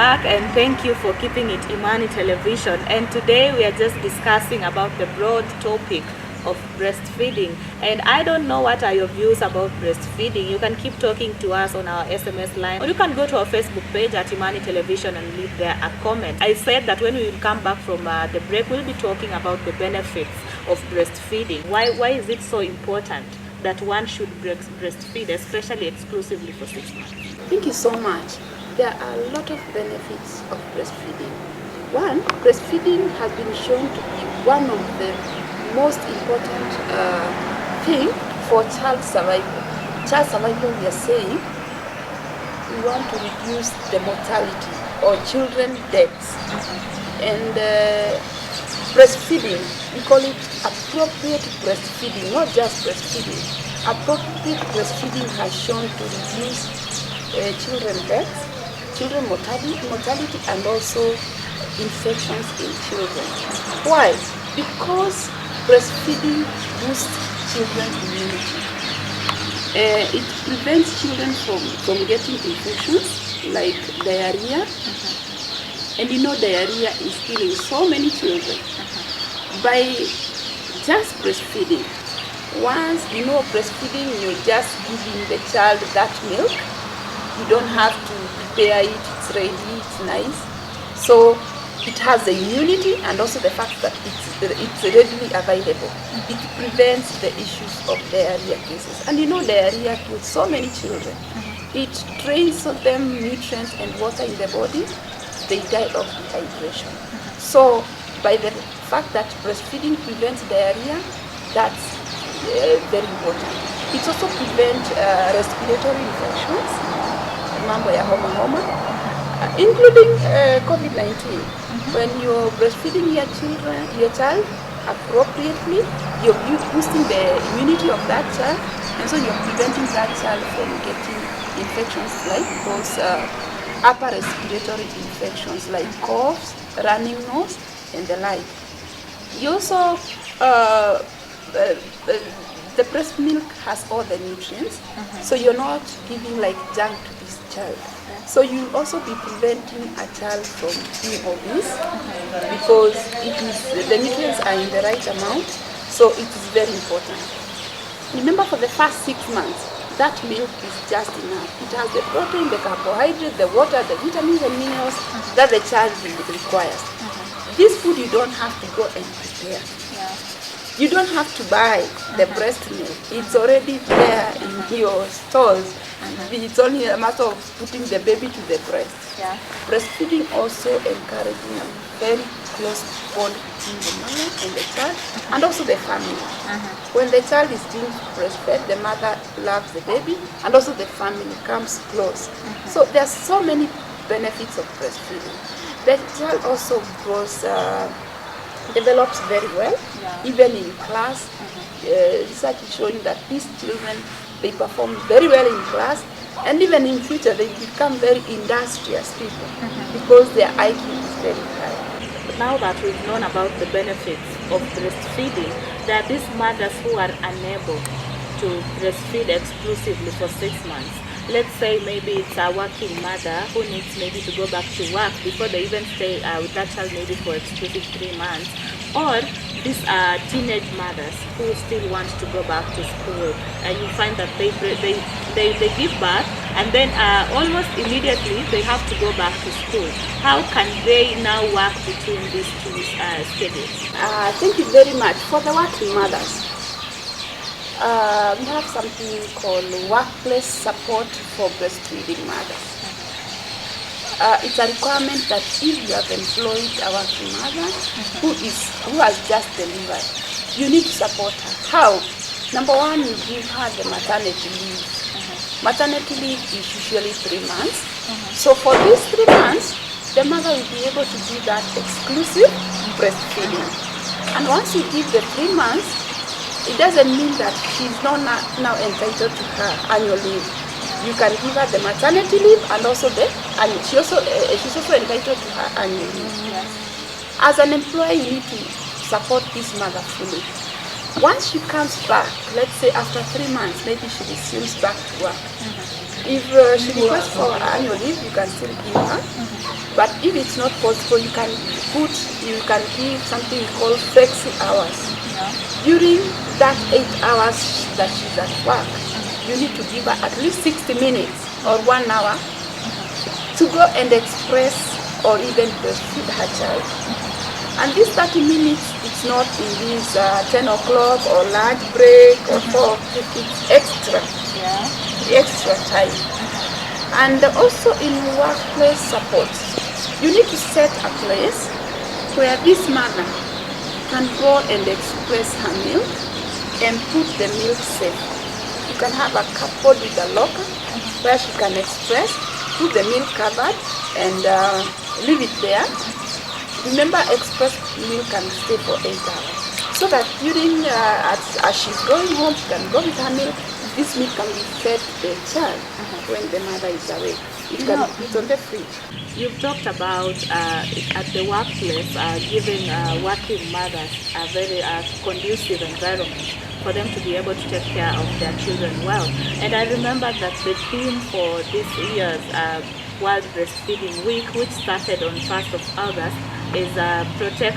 back, and thank you for keeping it Imani Television. And today we are just discussing about the broad topic of breastfeeding. And I don't know what are your views about breastfeeding. You can keep talking to us on our SMS line, or you can go to our Facebook page at Imani Television and leave there a comment. I said that when we will come back from the break, we'll be talking about the benefits of breastfeeding. Why is it so important that one should breastfeed, especially exclusively for 6 months? Thank you so much. There are a lot of benefits of breastfeeding. One, breastfeeding has been shown to be one of the most important thing for child survival. Child survival, we are saying, we want to reduce the mortality or children deaths. And breastfeeding, we call it appropriate breastfeeding, not just breastfeeding. Appropriate breastfeeding has shown to reduce children deaths, children mortality, and also infections in children. Why? Because breastfeeding boosts children's immunity. It prevents children from getting infections like diarrhea. And you know diarrhea is killing so many children. By just breastfeeding, once you know breastfeeding, you're just giving the child that milk. You don't have to prepare it, it's ready, it's nice. So it has the immunity and also the fact that it's readily available. It prevents the issues of diarrhea cases. And you know diarrhea kills so many children. It drains them nutrients and water in the body. They die of dehydration. So by the fact that breastfeeding prevents diarrhea, that's very important. It also prevents respiratory infections, mambo ya homa, including COVID-19. When you're breastfeeding your child appropriately, you're boosting the immunity of that child, and so you're preventing that child from getting infections like those upper respiratory infections like coughs, running nose, and the like. You also the breast milk has all the nutrients, so you're not giving like junk to this child. So you'll also be preventing a child from being obese because the nutrients are in the right amount, so it is very important. Remember, for the first 6 months, that milk is just enough. It has the protein, the carbohydrate, the water, the vitamins and minerals that the child requires. This food you don't have to go and prepare. You don't have to buy the breast milk. It's already there in your stores. It's only a matter of putting the baby to the breast. Breastfeeding also encouraging a very close bond between the mother and the child, and also the family. When the child is being breastfed, the mother loves the baby, and also the family comes close. So there's so many benefits of breastfeeding. The child also grows, develops very well, even in class. Research is showing that these children, they perform very well in class, and even in future they become very industrious people because their IQ is very high. Now that we've known about the benefits of breastfeeding, there are these mothers who are unable to breastfeed exclusively for 6 months. Let's say maybe it's a working mother who needs maybe to go back to work before they even stay with that child maybe for exclusive 3 months. Or these are teenage mothers who still want to go back to school, and you find that they give birth and then almost immediately they have to go back to school. How can they now work between these two schedules? Thank you very much. For the working mothers, we have something called workplace support for breastfeeding mothers. It's a requirement that if you have employed a working mother who has just delivered, you need to support her. How? Number one, you give her the maternity leave. Maternity leave is usually 3 months. So for these 3 months, the mother will be able to do that exclusive breastfeeding. And once you give the 3 months, it doesn't mean that she's not now entitled to her annual leave. You can give her the maternity leave and also she's also entitled to her annual leave. As an employer, you need to support this mother fully. Once she comes back, let's say after 3 months, maybe she resumes back to work. If she requests for annual leave, you can still give her. But if it's not possible, you can give something called flexi hours. Yeah. During that 8 hours that she's at work, you need to give her at least 60 minutes or 1 hour to go and express or even breastfeed her child. And this 30 minutes, it's not in this 10 o'clock or lunch break or 4 o'clock, it's extra. Yeah. Extra time. And also in workplace support, you need to set a place where this mother can go and express her milk and put the milk safe. You can have a cupboard with a locker where she can express, put the milk covered and leave it there. Remember, express milk can stay for 8 hours. So that during, as she's going home, she can go with her milk. This milk can be fed to the child when the mother is away. It can be put on the fridge. You've talked about at the workplace giving working mothers a very conducive environment for them to be able to take care of their children well. And I remember that the theme for this year's World Breastfeeding Week, which started on 1st of August, is Protect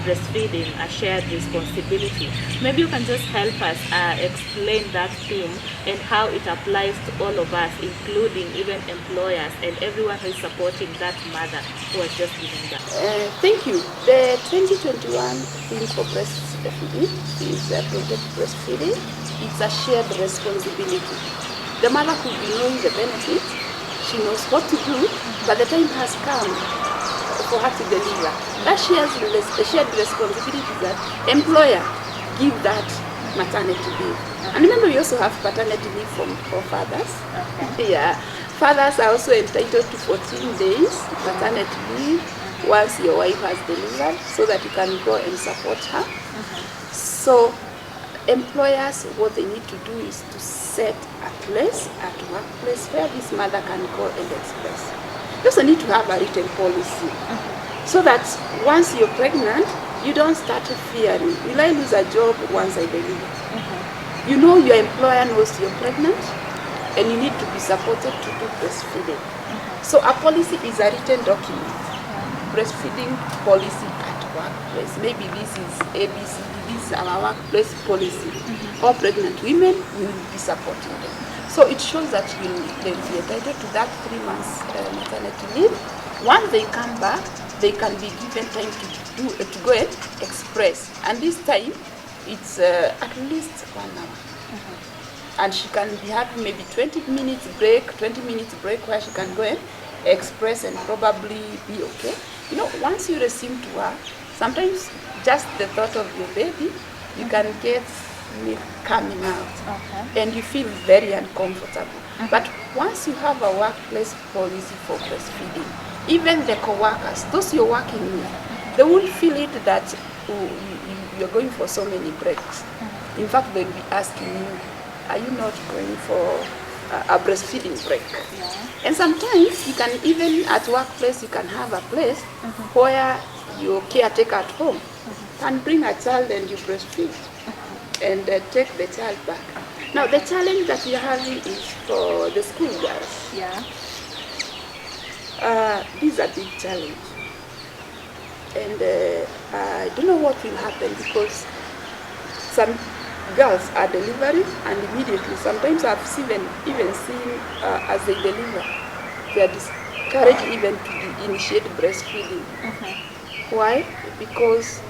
Breastfeeding, a shared responsibility. Maybe you can just help us explain that theme and how it applies to all of us, including even employers and everyone who is supporting that mother who has just given birth. Thank you. The 2021 theme for breastfeeding is Protect Breastfeeding. It's a shared responsibility. The mother could be knowing the benefits, she knows what to do, but the time has come for her to deliver. That shared responsibility that employer give that maternity leave. And remember, we also have paternity leave for fathers. Okay. Yeah, fathers are also entitled to 14 days paternity leave once your wife has delivered, so that you can go and support her. So employers, what they need to do is to set a place at workplace where this mother can go and express. You also need to have a written policy so that once you're pregnant, you don't start fearing, will I lose a job once I deliver? You know your employer knows you're pregnant and you need to be supported to do breastfeeding. So a policy is a written document, breastfeeding policy at workplace. Maybe this is ABCD, this is our workplace policy. All pregnant women, we will be supporting them. So it shows that they'll be entitled to that 3 months maternity leave. Once they come back, they can be given time to go and express. And this time, it's at least 1 hour. And she can be having maybe 20 minutes break where she can go and express and probably be okay. You know, once you resume to work, sometimes just the thought of your baby, you can get milk coming out, and you feel very uncomfortable. But once you have a workplace policy for breastfeeding, even the co-workers, those you're working with, they won't feel it that you're going for so many breaks. In fact, they'll be asking you, are you not going for a breastfeeding break? And sometimes you can even at workplace, you can have a place where your caretaker at home can bring a child and you breastfeed and take the child back. Now the challenge that we are having is for the school girls. This is a big challenge, and I don't know what will happen, because some girls are delivering and immediately, sometimes I've even seen as they deliver, they are discouraged even to initiate breastfeeding. Why? Because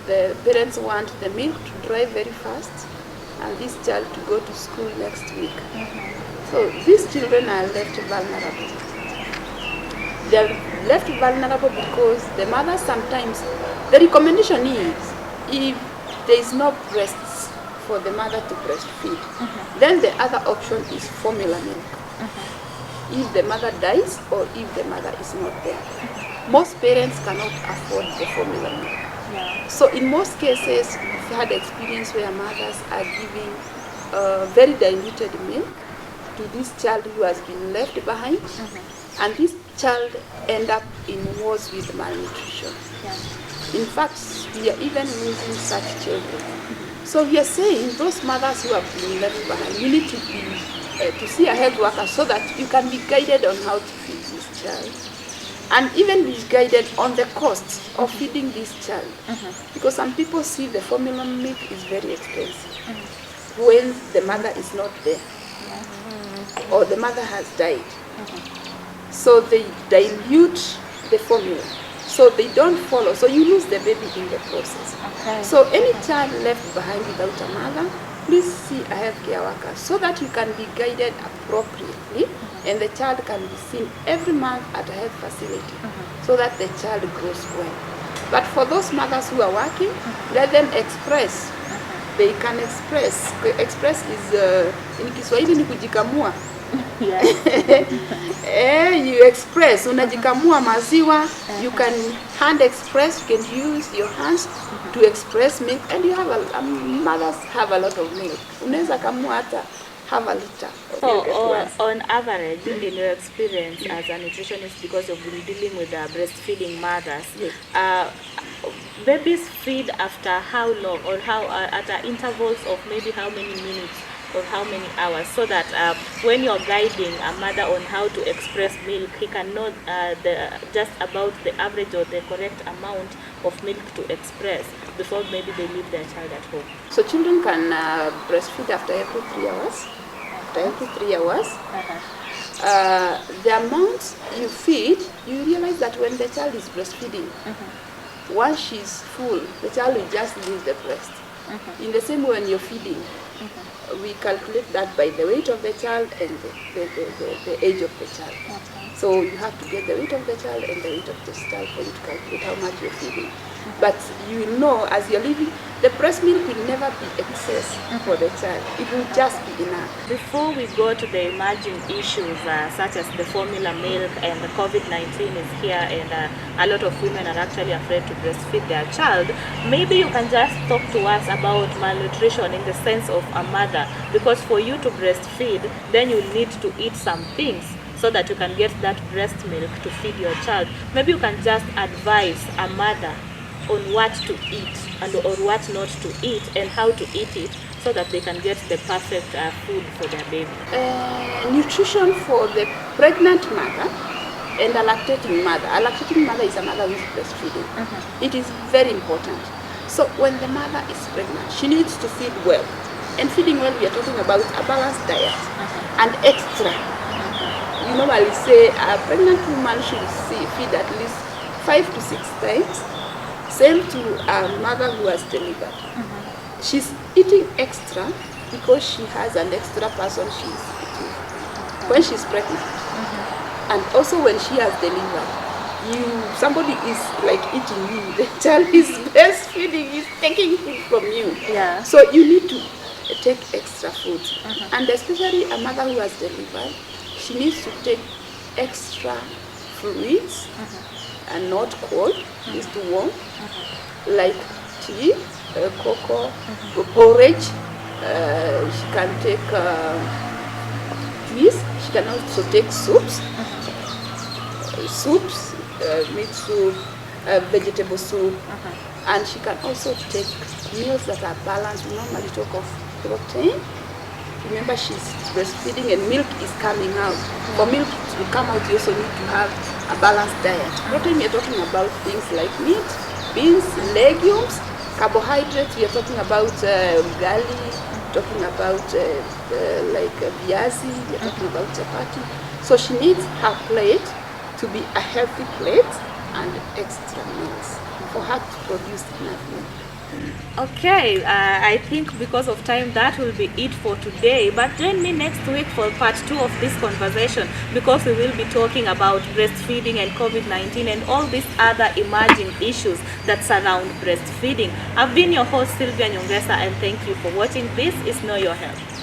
the parents want the milk to dry very fast and this child to go to school next week. So these children are left vulnerable. They are left vulnerable because the mother sometimes, the recommendation is, if there is no breasts for the mother to breastfeed, then the other option is formula milk. If the mother dies or if the mother is not there. Most parents cannot afford the formula milk. So in most cases, we've had experience where mothers are giving very diluted milk to this child who has been left behind, and this child end up in wars with malnutrition. In fact, we are even losing such children. So we are saying those mothers who have been left behind, you need to see a health worker so that you can be guided on how to feed this child. and even be guided on the cost of feeding this child. Because some people see the formula milk is very expensive when the mother is not there or the mother has died. So they dilute the formula, so they don't follow, so you lose the baby in the process. So any child left behind without a mother, please see a healthcare worker so that you can be guided appropriately, and the child can be seen every month at a health facility so that the child grows well. But for those mothers who are working, let them express. They can express. Express is in Kiswahili ni kujikamua. You express, unajikamua maziwa. You can hand express. You can use your hands to express milk, and you have mothers have a lot of milk. Unaweza kamua hata have a liter. So on average, in your experience as a nutritionist, because you've been dealing with breastfeeding mothers, babies feed after how long, or how at intervals of maybe how many minutes or how many hours, so that when you're guiding a mother on how to express milk, he can know just about the average or the correct amount of milk to express before maybe they leave their child at home. So children can breastfeed after every 3 hours. After every 3 hours. The amount you feed, you realize that when the child is breastfeeding, once she's full, the child will just leave the breast. In the same way when you're feeding, we calculate that by the weight of the child and the age of the child. So you have to get the weight of the child and the weight of the child for you to calculate how much you're feeding. But you know, as you're living, the breast milk will never be excess for the child. It will just be enough. Before we go to the emerging issues such as the formula milk and the COVID-19 is here, and a lot of women are actually afraid to breastfeed their child, maybe you can just talk to us about malnutrition in the sense of a mother, because for you to breastfeed, then you need to eat some things so that you can get that breast milk to feed your child. Maybe you can just advise a mother on what to eat and or what not to eat and how to eat it so that they can get the perfect food for their baby. Nutrition for the pregnant mother and a lactating mother. A lactating mother is a mother who is breastfeeding. It is very important. So when the mother is pregnant, she needs to feed well. And feeding well, we are talking about a balanced diet and extra. You normally say a pregnant woman should feed at least 5 to 6 times. Same to a mother who has delivered. She's eating extra because she has an extra person she's eating when she's pregnant. And also when she has delivered, somebody is like eating you. The child is breastfeeding, is taking food from you. So you need to take extra food. And especially a mother who has delivered, she needs to take extra fluids and not cold, needs to warm, like tea, cocoa, porridge. She can take teas. She can also take soups, meat soup, vegetable soup, and she can also take meals that are balanced. We normally talk of protein. Remember, she's breastfeeding and milk is coming out. For milk to come out, you also need to have a balanced diet. Protein, we're talking about things like meat, beans, legumes. Carbohydrates, we are talking about ugali, talking about like viazi, we are talking about chapati. So she needs her plate to be a healthy plate and extra meals for her to produce enough milk. Okay, I think because of time that will be it for today, but join me next week for part 2 of this conversation, because we will be talking about breastfeeding and COVID-19 and all these other emerging issues that surround breastfeeding. I've been your host Sylvia Nyongesa, and thank you for watching. This is Know Your Health.